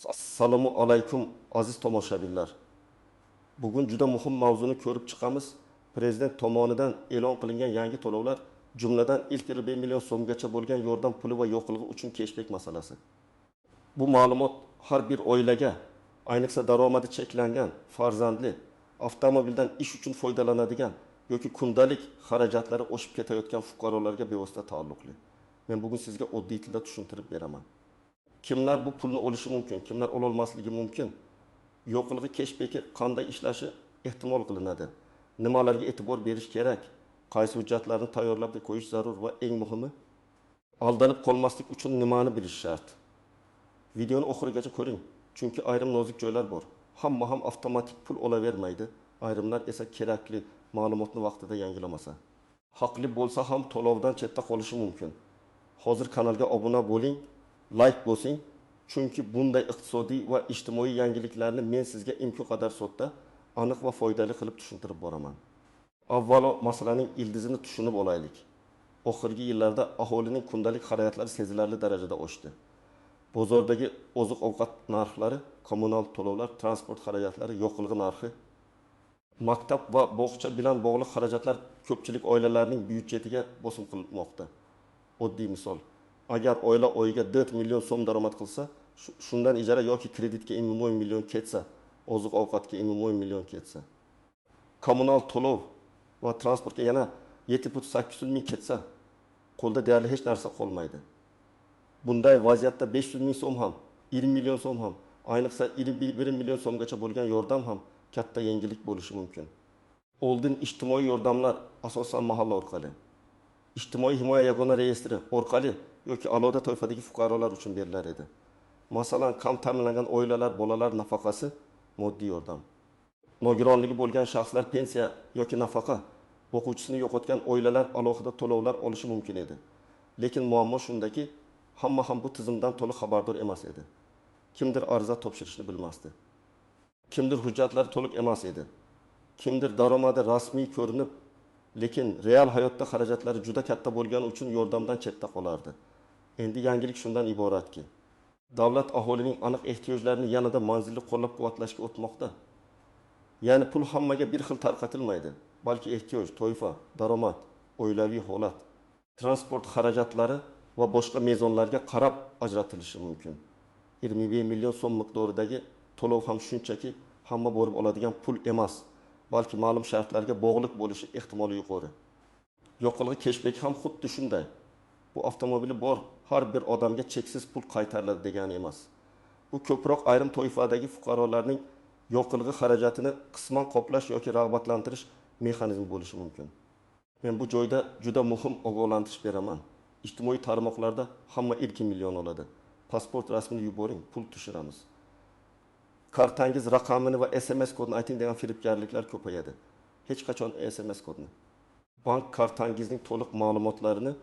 Assalomu alaykum aziz tomoshabinlar. Bugun juda muhim mavzuni ko'rib chiqamiz. Prezident tomonidan e'lon qilingan yangi to'lovlar, jumladan ilk yil 1 million so'mgacha bo'lgan yordam puli va yo'qligi uchun cashback masalasi. Bu ma'lumot har bir oilaga, ayniqsa daromadi cheklangan, farzandli, avtomobildan ish uchun foydalanadigan yoki kundalik xarajatlari oshib ketayotgan fuqarolarga bevosita taalluqli. Men bugun sizga oddiy tilda tushuntirib beraman. Kimlar bu pulni olishi mumkin, kimlar ololmasligi mumkin? Yo'qligi cashback'i qanday ishlashi ehtimol qilinadi. Nimalarga e'tibor berish kerak? Qaysi hujjatlarni tayyorlab qo'yish zarur va eng muhimi, aldanib qolmaslik uchun nimani bilish shart? Videoni oxirigacha ko'ring, chunki ayrim nozik joylar bor. Hamma ham avtomatik pul olavermaydi, ayrimlar esa kerakli ma'lumotni vaqtida yangilamasa. Haqli bo'lsa ham to'lovdan chetda qolishi mumkin. Hozir kanalga obuna bo'ling, like bosing, chunki bunday iqtisodiy va ijtimoiy yangiliklarni men sizga imkon qadar sodda, aniq va foydali qilib tushuntirib boraman. Avvalo masalaning ildizini tushunib olaylik. Oxirgi yillarda aholining kundalik xarajatlari sezilarli darajada oshdi. Bozordagi oziq-ovqat narxlari, kommunal to'lovlar, transport xarajatlari, yo'qligi narxi, maktab va bog'cha bilan bog'liq xarajatlar ko'pchilik oilalarning byudjetiga bosim qilmoqda. Oddiy misol, agar oila oyiga 4 million so'm daromad qilsa, shundan ijara yoki kreditga 10 million ketsa, oziq-ovqatga 10 million ketsa, kommunal to'lov va transportga yana 7,8 ming ketsa, qo'lda deyarli hech narsa qolmaydi. Bunday vaziyatda 500 ming so'm ham, 20 million so'm ham, ayniqsa 21 million so'mgacha bo'lgan yordam ham katta yangilik bo'lishi mumkin. Oldin ijtimoiy yordamlar asosan mahalla orqali, ijtimoiy himoya yagona reyestri orqali yoki aloqa toifadagi fuqarolar uchun berilar edi. Masalan, kam ta'minlangan oilalar, bolalar nafaqasi, moddiy yordam. Nogironligi bo'lgan shaxslar pensiya yoki nafaqa, o'quvchisini yo'qotgan oilalar alohida to'lovlar olishi mumkin edi. Lekin muammo shundaki, hamma ham bu tizimdan to'liq xabardor emas edi. Kimdir ariza topshirishni bilmasdi. Kimdir hujjatlar to'liq emas edi. Kimdir daromadi rasmiy ko'rinib, lekin real hayotda xarajatlari juda katta bo'lgani uchun yordamdan chetda qolardi. Endi yangilik shundan iboratki, davlat aholining aniq ehtiyojlarini yanada manzilli qo'llab-quvvatlashga o'tmoqda. Ya'ni pul hammaga bir xil tarqatilmaydi, balki ehtiyoj, toifa, daromad, oilaviy holat, transport xarajatlari va boshqa mezonlarga qarab ajratilishi mumkin. 21 million so'm miqdoridagi to'lov ham shunchaki hamma borib oladigan pul emas, balki ma'lum shartlarga bog'liq bo'lishi ehtimoli yuqori. Yo'qligi cashback ham xuddi shunday. Bu avtomobili bor har bir odamga cheksiz pul qaytariladi degani emas. Bu ko'proq ayrim toifadagi fuqarolarning yo'qligi xarajatini qisman qoplash yoki rag'batlantirish mexanizmi bo'lishi mumkin. Men bu joyda juda muhim ogohlantirish beraman. Ijtimoiy tarmoqlarda hamma 2 million oladi. Pasport rasmini yuboring, pul tushiramiz. Kartangiz raqamini va SMS kodini ayting degan firibgarliklar ko'payadi. Hech qachon SMS kodini, bank kartangizning to'liq ma'lumotlarini,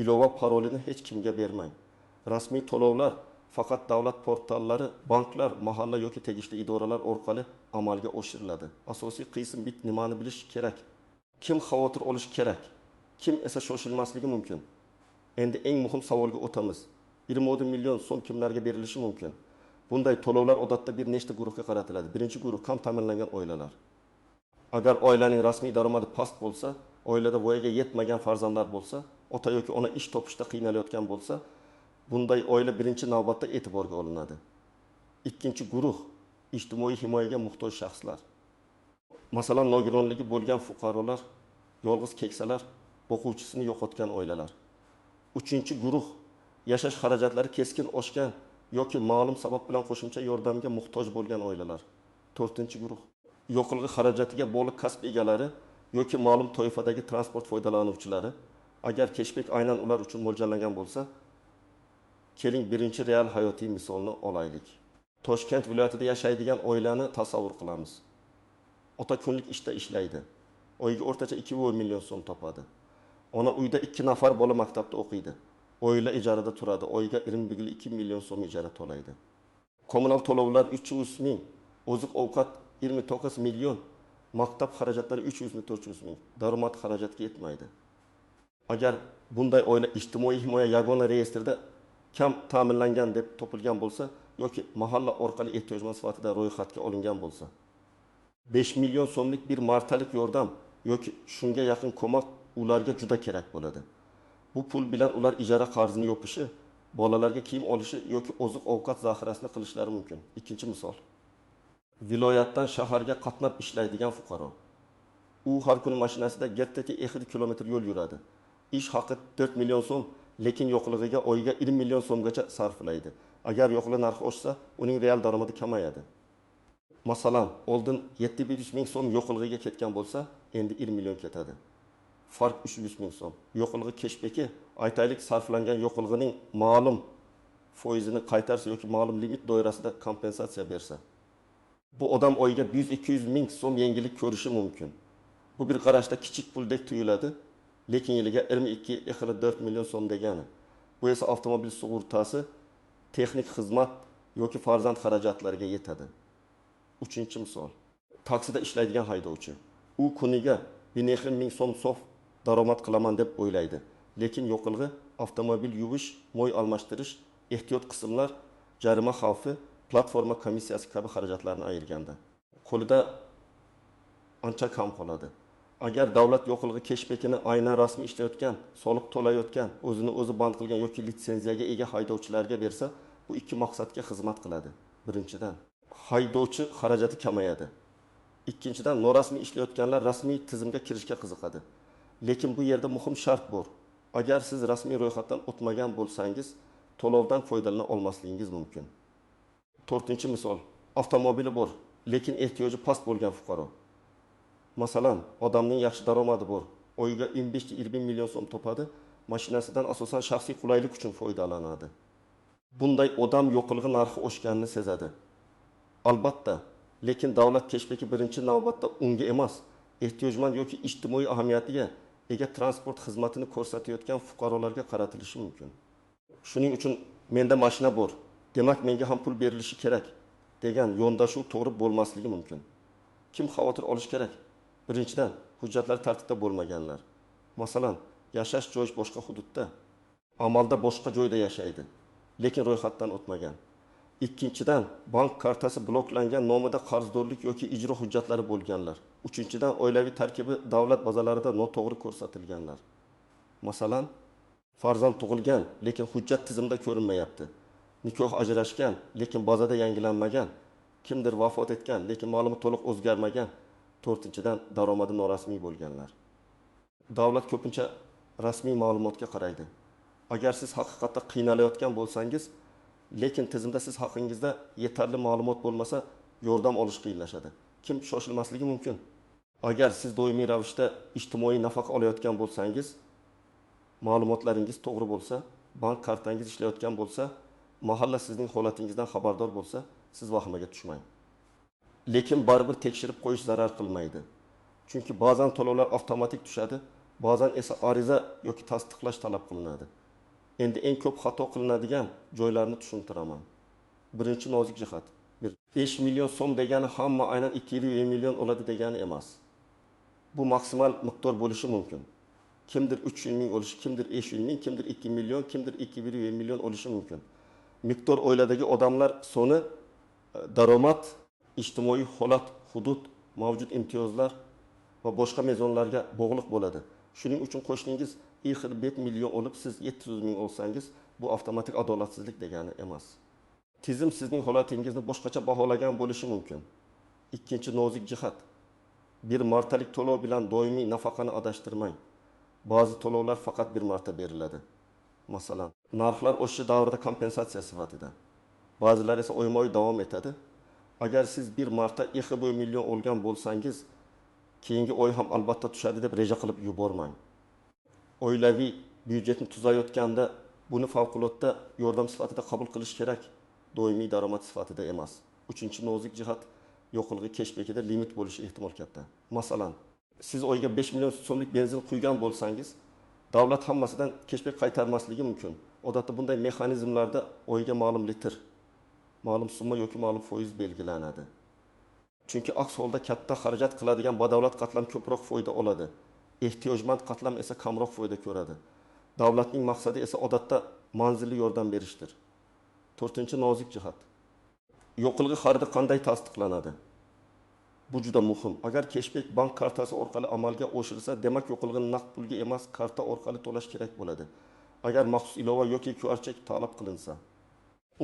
ilova parolini hech kimga bermang. Rasmiy to'lovlar faqat davlat portallari, banklar, mahalla yoki tegishli idoralar orqali amalga oshiriladi. Asosiy qism bit nimani bilish kerak. Kim xavotir olish kerak? Kim esa shoshilmasligi mumkin? Endi eng muhim savolga o'tamiz. 20 million so'm kimlarga berilishi mumkin? Bunday to'lovlar odatda bir nechta guruhga qaratiladi. Birinchi guruh kam ta'minlangan oilalar. Agar oilaning rasmiy daromadi past bo'lsa, oilada voyaga yetmagan farzandlar bo'lsa, ota yoki ona ish topishda qiynalayotgan bo'lsa, bunday oila birinchi navbatda e'tiborga olinadi. Ikkinchi guruh ijtimoiy himoyaga muhtoj shaxslar. Masalan, nogironligi bo'lgan fuqarolar, yolg'iz keksalar, o'quvchisini yo'qotgan oilalar. Uchinchi guruh yashash xarajatlari keskin oshgan yoki ma'lum sabab bilan qo'shimcha yordamga muhtoj bo'lgan oilalar. To'rtinchi guruh yo'qligi xarajatiga bog'liq kasb egalari yoki ma'lum toifadagi transport foydalanuvchilari. Agar cashback aynan ular uchun mo'ljallangan bo'lsa, keling birinchi real hayotiy misolni olaylik. Toshkent viloyatida yashaydigan oilani tasavvur qilamiz. Ota kunlik ishda ishlaydi. Oyiga o'rtacha 2 million so'm topadi. Ona uyda 2 nafar bola maktabda o'qiydi. Oila ijarada turadi. Oyiga 22 million so'm ijara to'laydi. Kommunal to'lovlar 300 ming, oziq-ovqat 29 million, maktab xarajatlari 300 ming, 400 ming. Daromad xarajatga yetmaydi. Agar bunday oila ijtimoiy himoya yagona reyestrida kam ta'minlangan deb topilgan bo'lsa, yoki mahalla orqali ehtiyojmand sifatida ro'yxatga olingan bo'lsa, 5 million so'mlik bir martalik yordam yoki shunga yaqin ko'mak ularga juda kerak bo'ladi. Bu pul bilan ular ijara qarzini yopishi, bolalarga kiyim olishi yoki oziq-ovqat zaxirasini qilishlari mumkin. Ikkinchi misol. Viloyatdan shaharga qatnab ishlaydigan fuqaro. U har kuni mashinasida 1,2 kilometr yo'l yuradi. Ish haqi 4 million so'm, lekin yo'qlig'iga oyiga 20 million so'mgacha sarflaydi. Agar yo'qlik narxi oshsa, uning real daromadi kamayadi. Masalan, oldin 700 ming so'm yo'qlig'iga ketgan bo'lsa, endi 20 million ketadi. Farq 300 ming so'm. Yo'qlig'i keshbeki, aytaylik sarflangan yo'qlig'ining ma'lum foizini qaytarsa yoki ma'lum limit doirasida kompensatsiya bersa, bu odam oyiga 100-200 ming so'm yengillik ko'rishi mumkin. Bu bir qarashda kichik puldek tuyuladi, lekin yiliga 22,4 million so'm degani. Bu esa avtomobil sug'urtasi, texnik xizmat yoki farzand xarajatlariga yetadi. Uchinchi misol. Taksida ishlaydigan haydovchi. U kuniga 1,5 ming so'm sof daromad qilaman deb o'ylaydi. Lekin yo'qilg'i avtomobil yuvish, mo'y almashtirish, ehtiyot qismlar, jarima xavfi, platforma komissiyasi kabi xarajatlarni ayirganda qo'lida ancha kam qoladi. Agar davlat yo'qilg'i keshbekini aynan rasmiy ishlayotgan, soliq to'layotgan, o'zini o'zi band qilgan yoki litsenziyaga ega haydovchilarga bersa, bu ikki maqsadga xizmat qiladi. Birinchidan, haydovchi xarajati kamayadi. Ikkinchidan, norasmiy ishlayotganlar rasmiy tizimga kirishga qiziqadi. Lekin bu yerda muhim shart bor. Agar siz rasmiy ro'yxatdan o'tmagan bo'lsangiz, to'lovdan foydalana olmasligingiz mumkin. To'rtinchi misol, avtomobili bor, lekin ehtiyoji past bo'lgan fuqaro. Masalan, odamning yaxshi daromadi bor, oyiga 15-20 million so'm topadi, mashinasidan asosan shaxsiy qulaylik uchun foydalanadi. Bunday odam yo'qilg'i narxi oshganini sezadi. Albatta, lekin davlat keshbeki birinchi navbatda unga emas, ehtiyojmand yoki ijtimoiy ahamiyatiga ega transport xizmatini ko'rsatayotgan fuqarolarga qaratilishi mumkin. Shuning uchun menda mashina bor, demak menga ham pul berilishi kerak degan yondashuv to'g'ri bo'lmasligi mumkin. Kim xavotir olish kerak? Birinchidan, hujjatlar tartibda bo'lmaganlar. Masalan, yashash joyi boshqa hududda, amalda boshqa joyda yashaydi, lekin ro'yxatdan o'tmagan. Ikkinchidan, bank kartasi bloklangan, nomida qarzdorlik yoki ijro hujjatlari bo'lganlar. Uchinchidan, oilaviy tarkibi davlat bazalarida noto'g'ri ko'rsatilganlar. Masalan, farzand tug'ilgan, lekin hujjat tizimida ko'rinmayapti. Nikoh ajrashgan, lekin bazada yangilanmagan. Kimdir vafot etgan, lekin ma'lumot to'liq o'zgarmagan. To'rtinchidan, daromadi norasmiy bo'lganlar. Davlat ko'pincha rasmiy ma'lumotga qaraydi. Agar siz haqiqatda qiynalayotgan bo'lsangiz, lekin tizimda siz haqingizda yetarli ma'lumot bo'lmasa, yordam olish qiyinlashadi. Kim shoshilmasligi mumkin? Agar siz doimiy ravishda ijtimoiy nafaqa olayotgan bo'lsangiz, ma'lumotlaringiz to'g'ri bo'lsa, bank kartangiz ishlayotgan bo'lsa, mahalla sizning holatingizdan xabardor bo'lsa, siz vahimaga tushmang. Lekin baribir tekshirib qo'yish zarar qilmaydi. Chunki ba'zan to'lovlar avtomatik tushadi, ba'zan esa ariza yoki tasdiqlash talab qilinadi. Endi eng ko'p xato qilinadigan joylarni tushuntiraman. Birinchi nozik jihat. 5 million so'm degani hamma aynan 2,5 million oladi degani emas. Bu maksimal miqdor bo'lishi mumkin. Kimdir 300 ming olishi, kimdir 500 ming, kimdir 2 million, kimdir 2,5 million olishi mumkin. Miqdor oiladagi odamlar soni, daromad, ijtimoiy holat, hudud, mavjud imtiyozlar va boshqa mezonlarga bog'liq bo'ladi. Shuning uchun qo'shningiz 1 million olib, siz 700 ming olsangiz, bu avtomatik adolatsizlik degani emas. Tizim sizning holatingizni boshqacha baholagan bo'lishi mumkin. Ikkinchi nozik jihat. Bir martalik to'lov bilan doimiy nafaqani adashtirmang. Ba'zi to'lovlar faqat bir marta beriladi. Masalan, narxlar o'sishi davrida kompensatsiya sifatida. Ba'zilar esa oyma-oy davom etadi. Agar siz bir marta 2,5 million olgan bo'lsangiz, keyingi oy ham albatta tushadi deb reja qilib yubormang. Oilaviy byudjetni tuzayotganda buni favqulodda yordam sifatida qabul qilish kerak, doimiy daromad sifatida emas. Uchinchi nozik jihat, yo'qilg'i keshbekida limit bo'lishi ehtimol katta. Masalan, siz oyga 5 million so'mlik benzin quygan bo'lsangiz, davlat hammasidan keshbek qaytarmasligi mumkin. Odatda bunday mexanizmlarda oyga ma'lum litr, ma'lum summa yoki ma'lum foiz belgilanadi. Chunki aks holda katta xarajat qiladigan badavlat qatlam ko'proq foyda oladi. Ehtiyojmand qatlam esa kamroq foyda ko'radi. Davlatning maqsadi esa odatda manzilli yordam berishdir. To'rtinchi nozik jihat. Yo'qilg'i xaridi qanday tasdiqlanadi? Bu juda muhim. Agar cashback bank kartasi orqali amalga oshirilsa, demak yo'qilg'ini naqd pulga emas, karta orqali to'lash kerak bo'ladi. Agar maxsus ilova yoki QR chek talab qilinsa,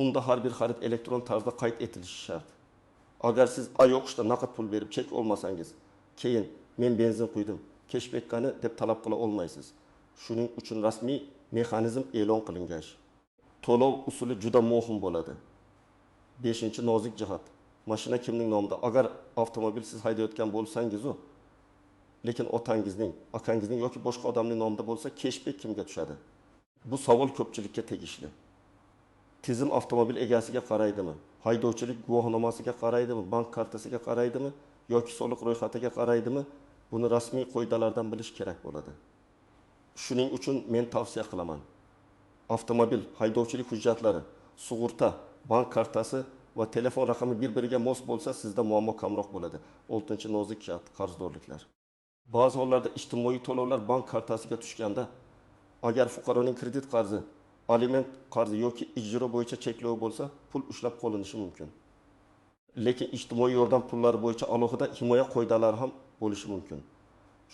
unda har bir xarid elektron tarzda qayd etilishi shart. Agar siz ayoqishda naqd pul berib chek olmasangiz, keyin men benzin quydim, cashback'ni deb talab qila olmaysiz. Shuning uchun rasmiy mexanizm e'lon qilingach, to'lov usuli juda muhim bo'ladi. 5-nozik jihat. Mashina kimning nomida? Agar avtomobil siz haydayotgan bo'lsangiz-u, lekin otangizning, akangizning yoki boshqa odamning nomida bo'lsa, cashback kimga tushadi? Bu savol ko'pchilikka tegishli. Tizim avtomobil egasiga qaraydimi? Haydovchilik guvohnomasiga qaraydimi? Bank kartasiga qaraydimi? Yoki soliq ro'yxatiga qaraydimi? Buni rasmiy qoidalardan bilish kerak bo'ladi. Shuning uchun men tavsiya qilaman. Avtomobil, haydovchilik hujjatlari, sug'urta, bank kartasi va telefon raqami bir-biriga mos bo'lsa, sizda muammo kamroq bo'ladi. 6-nozik jihat qarzdorliklar. Ba'zi hollarda ijtimoiy to'lovlar bank kartasiga tushganda, agar fuqaroning kredit qarzi, aliment qarzi yoki ijro bo'yicha cheklov bo'lsa, pul ushlab qolinishi mumkin. Lekin ijtimoiy yordam pullari bo'yicha alohida himoya qoidalari ham bo'lishi mumkin.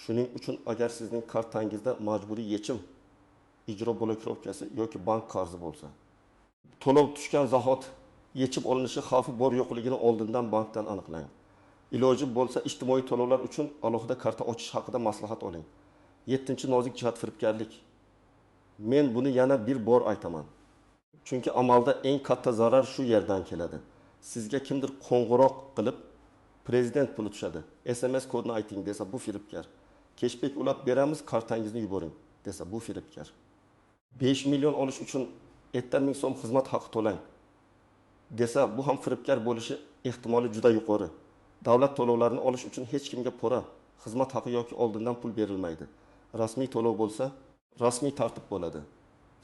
Shuning uchun agar sizning kartangizda majburiy yechim, ijro blokirovkasi yoki bank qarzi bo'lsa, to'lov tushgan zahot yechib olinishi xavfi bor yo'qligini oldindan bankdan aniqlang. Iloji bo'lsa ijtimoiy to'lovlar uchun alohida karta ochish haqida maslahat oling. 7-nozik jihat firibgarlik. Men buni yana bir bor aytaman. Chunki amalda eng katta zarar shu yerdan keladi. Sizga kimdir qo'ng'iroq qilib, prezident puli tushadi, SMS kodini ayting desa, bu firibgar. Cashback ulab beramiz, kartangizni yuboring desa, bu firibgar. 5 million olish uchun 7000 so'm xizmat haqi to'lang desa, bu ham firibgar bo'lishi ehtimoli juda yuqori. Davlat to'lovlarini olish uchun hech kimga pora, xizmat haqi yoki oldindan pul berilmaydi. Rasmiy to'lov bo'lsa, rasmiy tartib bo'ladi.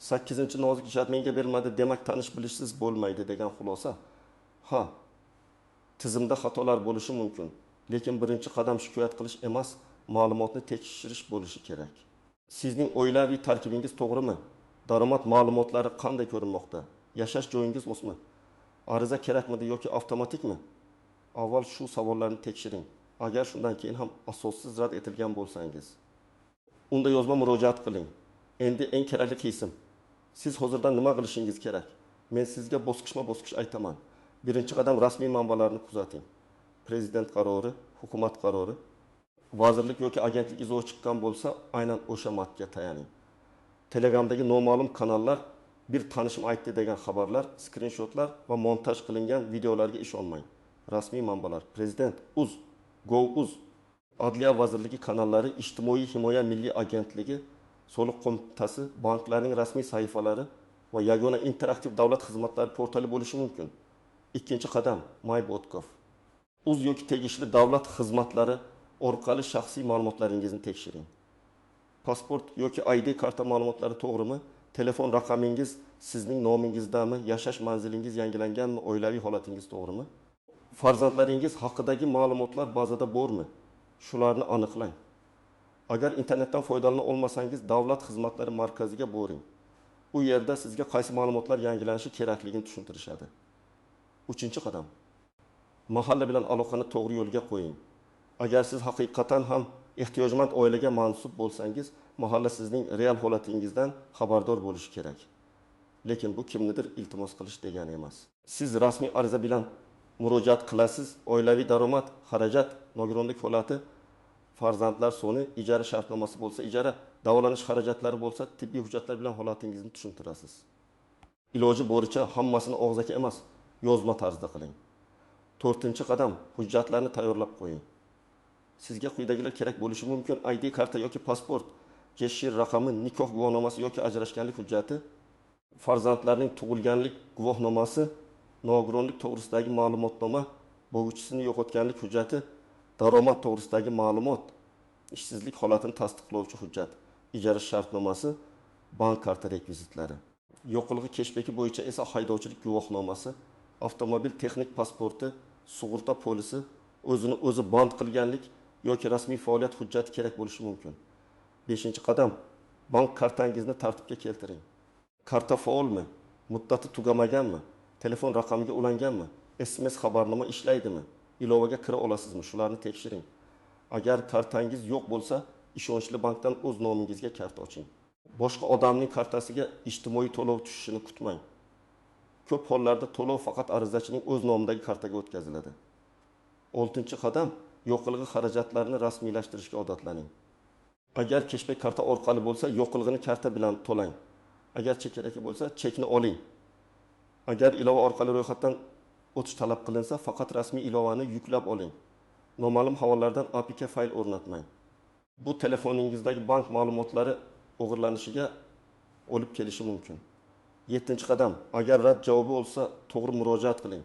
8-nozik jihat menga berilmadi, demak tanish bilishsiz bo'lmaydi degan xulosa. Ha, tizimda xatolar bo'lishi mumkin, lekin birinchi qadam shikoyat qilish emas, ma'lumotni tekshirish bo'lishi kerak. Sizning oilaviy tarkibingiz to'g'rimi? Daromad ma'lumotlari qanday ko'rinmoqda? Yashash joyingiz o'smi? Ariza kerakmidi yoki avtomatikmi? Avval shu savollarni tekshiring. Agar shundan keyin ham asossiz rad etilgan bo'lsangiz, unda yozma murojaat qiling. Endi eng kerakli qism. Siz hozirdan nima qilishingiz kerak? Men sizga bosqichma-bosqich aytaman. Birinchi qadam rasmiy manbalarni kuzating. Prezident qarori, hukumat qarori, vazirlik yoki agentlik izohi chiqqan bo'lsa, aynan o'sha matnga tayaning. Telegramdagi noma'lum kanallar, bir tanishim aytdi degan xabarlar, skrinshotlar va montaj qilingan videolarga ishonmang. Rasmiy manbalar, Prezident, Uz, Gov.uz, Adliya vazirligi kanallari, Ijtimoiy himoya milliy agentligi, Soliq qo'mitasi, banklarning rasmiy sahifalari va yagona interaktiv davlat xizmatlari portali bo'lishi mumkin. Ikkinchi qadam, MyBotkov. Uz yoki tegishli davlat xizmatlari orqali shaxsiy ma'lumotlaringizni tekshiring. Pasport yoki ID karta ma'lumotlari to'g'rimi? Telefon raqamingiz sizning nomingizdami? Yashash manzilingiz yangilanganmi? Oilaviy holatingiz to'g'rimi? Farzandlaringiz haqidagi ma'lumotlar bazada bormi? Shularni aniqlang. Agar internetdan foydalana olmasangiz, davlat xizmatlari markaziga boring. U yerda sizga qaysi ma'lumotlar yangilanishi kerakligini tushuntirishadi. 3-qadam. Mahalla bilan aloqani to'g'ri yo'lga qo'ying. Agar siz haqiqatan ham ehtiyojmand oilaga mansub bo'lsangiz, mahalla sizning real holatingizdan xabardor bo'lishi kerak. Lekin bu kimnidir iltimos qilish degani emas. Siz rasmiy ariza bilan murojaat qilasiz, oilaviy daromad, xarajat, nogironlik holati, farzandlar soni, ijara shartnomasi bo'lsa ijara, davolanish xarajatlari bo'lsa tibbiy hujjatlar bilan holatingizni tushuntirasiz. Iloji boricha hammasini og'zaki emas, yozma tarzda qiling. 4-qadam, hujjatlarni tayyorlab qo'ying. Sizga quyidagilar kerak bo'lishi mumkin: ID karta yoki pasport, yashir raqami, nikoh guvohnomasi yoki ajrashganlik hujjati, farzandlarning tug'ilganlik guvohnomasi, nogironlik to'g'risidagi ma'lumotnoma, bo'g'ichisini yo'qotganlik hujjati, daromad to'g'risidagi ma'lumot, ishsizlik holatini tasdiqlovchi hujjat, ijara shartnomasi, bank karta rekvizitlari. Yo'qilg'i cashbacki bo'yicha esa haydovchilik guvohnomasi, avtomobil texnik pasporti, sug'urta polisi, o'zini o'zi band qilganlik yoki rasmiy faoliyat hujjati kerak bo'lishi mumkin. 5-qadam, bank kartangizni tartibga keltiring. Karta faolmi? Muddati tugamaganmi? Telefon raqamiga ulanganmi? SMS xabarnoma ishlaydimi? Ilovaga kira olasizmi? Shularni tekshiring. Agar kartangiz yo'q bo'lsa, ishonchli bankdan o'z nomingizga kart oching. Boshqa odamning kartasiga ijtimoiy to'lov tushishini kutmang. Ko'p hollarda to'lov faqat arizachining o'z nomidagi kartaga o'tkaziladi. 6-qadam, yo'qilg'i xarajatlarini rasmiylashtirishga odatlaning. Agar cashback karta orqali bo'lsa, yo'qilg'ini karta bilan to'lang. Agar chekaraki bo'lsa, chekni oling. Agar ilova orqali ro'yxatdan o'tish talab qilinsa, faqat rasmiy ilovani yuklab oling. Noma'lum havolardan APK fayl o'rnatmang. Bu telefoningizdagi bank ma'lumotlari o'g'irlanishiga olib kelishi mumkin. 7-qadam, agar rad javobi bo'lsa, to'g'ri murojaat qiling.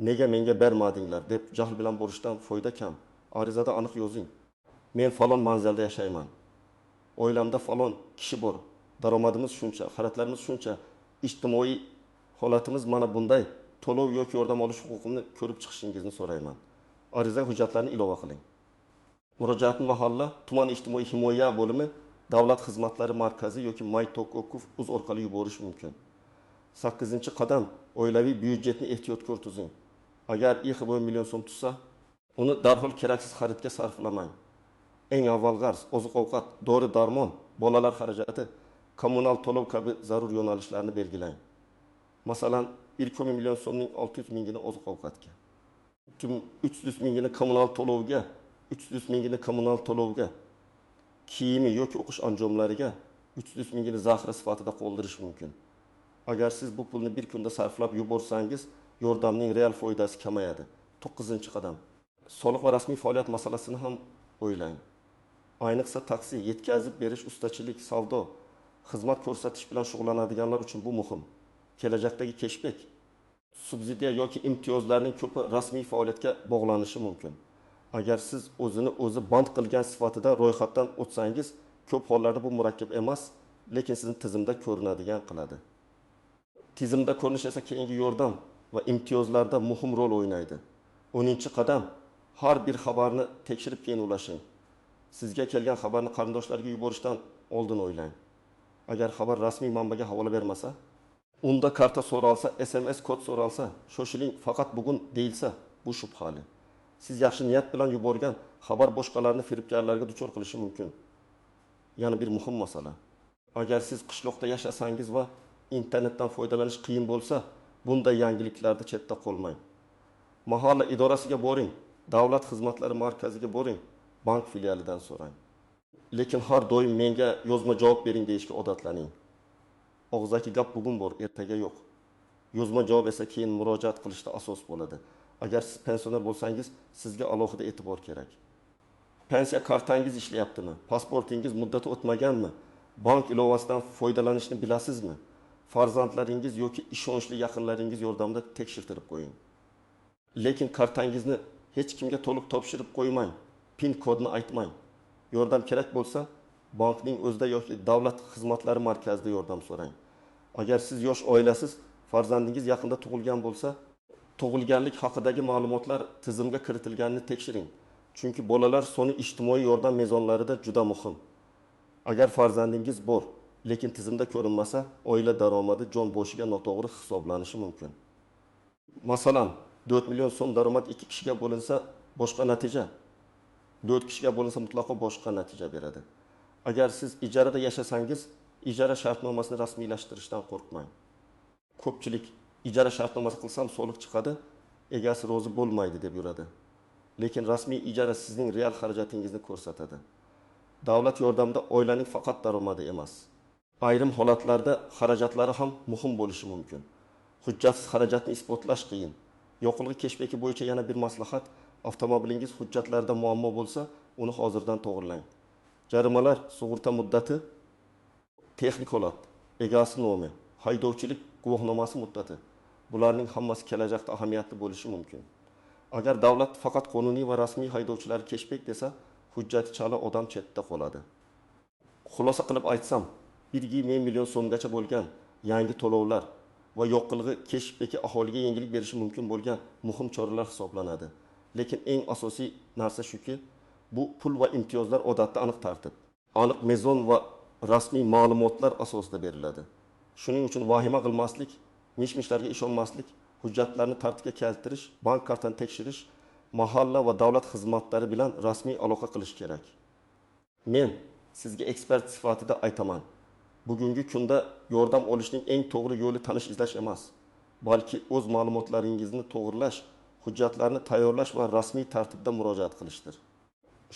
Nega menga bermadinglar deb jahl bilan borishdan foyda kam. Arizada aniq yozing. Men falon manzilda yashayman. Oilamda falon kishi bor. Daromadimiz shuncha, xarajatlarimiz shuncha. Ijtimoiy holatimiz mana bunday. To'lov yoki yordam olish huquqimni ko'rib chiqishingizni so'rayman. Ariza hujjatlarini ilova qiling. Murojaatni mahalla tuman ijtimoiy himoya bo'limi, davlat xizmatlari markazi yoki mytok.uz orqali yuborish mumkin. 8-qadam, oilaviy byudjetni ehtiyotkor tuzing. Agar IXB million so'm tutsa, uni darhol keraksiz xaridga sarflamang. Eng avval qarz, oziq-ovqat, dori-darmon, bolalar xarajati, kommunal to'lov kabi zarur yo'nalishlarni belgilang. Masalan, 1 million so'mning 600 mingini oziq-ovqatga, 300 mingini kommunal to'lovga, 300 mingini kommunal to'lovga, kiyimi yoki o'qish anjomlariga, 300 mingini zaxira sifatida qoldirish mumkin. Agar siz bu pulni bir kunda sarflab yuborsangiz, yordamning real foydasi kamayadi. 9-qadam. Soliq va rasmiy faoliyat masalasini ham o'ylang. Ayniqsa taksi, yetkazib berish, ustachilik, savdo, xizmat ko'rsatish bilan shug'ullanadiganlar uchun bu muhim. Kelajakdagi cashback, subsidiya yoki imtiyozlarning ko'pi rasmiy faoliyatga bog'lanishi mumkin. Agar siz o'zi band qilgan sifatida ro'yxatdan o'tsangiz, ko'p hollarda bu murakkab emas, lekin sizning tizimda ko'rinadigan qiladi. Tizimda ko'rinish esa keyingi yordam va imtiyozlarda muhim rol o'ynaydi. 10-qadam, har bir xabarni tekshirib keyin ulashing. Sizga kelgan xabarni qarindoshlarga yuborishdan oldin o'ylang. Agar xabar rasmiy manbaga havola bermasa, unda karta so'ralsa, SMS kod so'ralsa, shoshiling, faqat bugun deyilsa, bu shubhali. Siz yaxshi niyat bilan yuborgan xabar boshqalarni firibgarlarga duchor qilishi mumkin. Yana bir muhim masala. Agar siz qishloqda yashasangiz va internetdan foydalanish qiyin bo'lsa, bunday yangiliklarda chetda qolmang. Mahalla idorasiga boring, davlat xizmatlari markaziga boring, bank filialidan so'rang. Lekin har doim menga yozma javob bering deyishga odatlaning. Og'zaki gap bugun bor, ertaga yo'q. Yozma javob esa keyin murojaat qilishda asos bo'ladi. Agar siz pensioner bo'lsangiz, sizga alohida e'tibor kerak. Pensiya kartangiz ishlayaptimi? Pasportingiz muddati o'tmaganmi? Bank ilovasidan foydalanishni bilasizmi? Farzandlaringiz yoki ishonchli yaqinlaringiz yordamida tekshirtirib qo'ying. Lekin kartangizni hech kimga to'liq topshirib qo'ymang. PIN kodni aytmang. Yordam kerak bo'lsa, bankning o'zida yoki davlat xizmatlari markazida yordam so'rang. Agar siz yosh oilasiz, farzandingiz yaqinda tug'ilgan bo'lsa, tug'ilganlik haqidagi ma'lumotlar tizimga kiritilganini tekshiring. Chunki bolalar soni ijtimoiy yordam mezonlarida juda muhim. Agar farzandingiz bor, lekin tizimda ko'rinmasa, oila daromadi jon boshiga noto'g'ri hisoblanishi mumkin. Masalan, 4 million so'm daromad 2 kishiga bo'linsa, boshqa natija. 4 kishiga bo'linsa mutlaqo boshqa natija beradi. Agar siz ijarada yashasangiz, ijara shartnomasini rasmiylashtirishdan qo'rqmang. Ko'pchilik ijara shartnomasi qilsam soliq chiqadi, egasi rozi bo'lmaydi deb yuradi. Lekin rasmiy ijara sizning real xarajatingizni ko'rsatadi. Davlat yordamida oilaning faqat daromadi emas, ayrim holatlarda xarajatlari ham muhim bo'lishi mumkin. Hujjatsiz xarajatni isbotlash qiyin. Yoqilg'i cashbacki bo'yicha yana bir maslahat, avtomobilingiz hujjatlarida muammo bo'lsa, uni hozirdan to'g'rilang. Jarimalar, sug'urta muddati, texnik holat, egasi nomi, haydovchilik guvohnomasi muddati. Bularning hammasi kelajakda ahamiyatli bo'lishi mumkin. Agar davlat faqat qonuniy va rasmiy haydovchilar cashback desa, hujjati chala odam chetda qoladi. Xulosa qilib aytsam, 1 million so'mgacha bo'lgan yangi to'lovlar va yoqilg'i cashback aholiga yengillik berishi mumkin bo'lgan muhim choralar hisoblanadi. Lekin eng asosiy narsa shuki, bu pul va imtiyozlar odatda aniq tartib, aniq mezon va rasmiy ma'lumotlar asosida beriladi. Shuning uchun vahima qilmaslik, mish-mishlarga ishonmaslik hujjatlarni tartibga keltirish, bank kartani tekshirish, mahalla va davlat xizmatlari bilan rasmiy aloqa qilish kerak. Men sizga ekspert sifatida aytaman. Bugungi kunda yordam olishning eng to'g'ri yo'li tanish izlash emas, balki o'z ma'lumotlaringizni to'g'rilash, hujjatlarni tayyorlash va rasmiy tartibda murojaat qilishdir.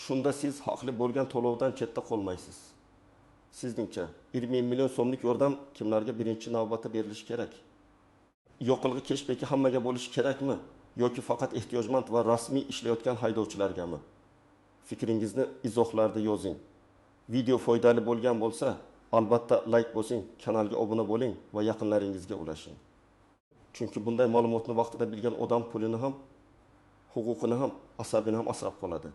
Shunda siz haqli bo'lgan to'lovdan chetda qolmaysiz. Sizningcha 20 million so'mlik yordam kimlarga birinchi navbatda berilishi kerak? Yoqilg'i keshbeki hammaga bo'lishi kerakmi? Yoki faqat ehtiyojmand va rasmiy ishlayotgan haydovchilargami? Fikringizni izohlarda yozing. Video foydali bo'lgan bo'lsa, albatta like bosing, kanalga obuna bo'ling va yaqinlaringizga ulashing. Chunki bunday ma'lumotni vaqtida bilgan odam pulini ham, huquqini ham, asabini ham asrab qoladi.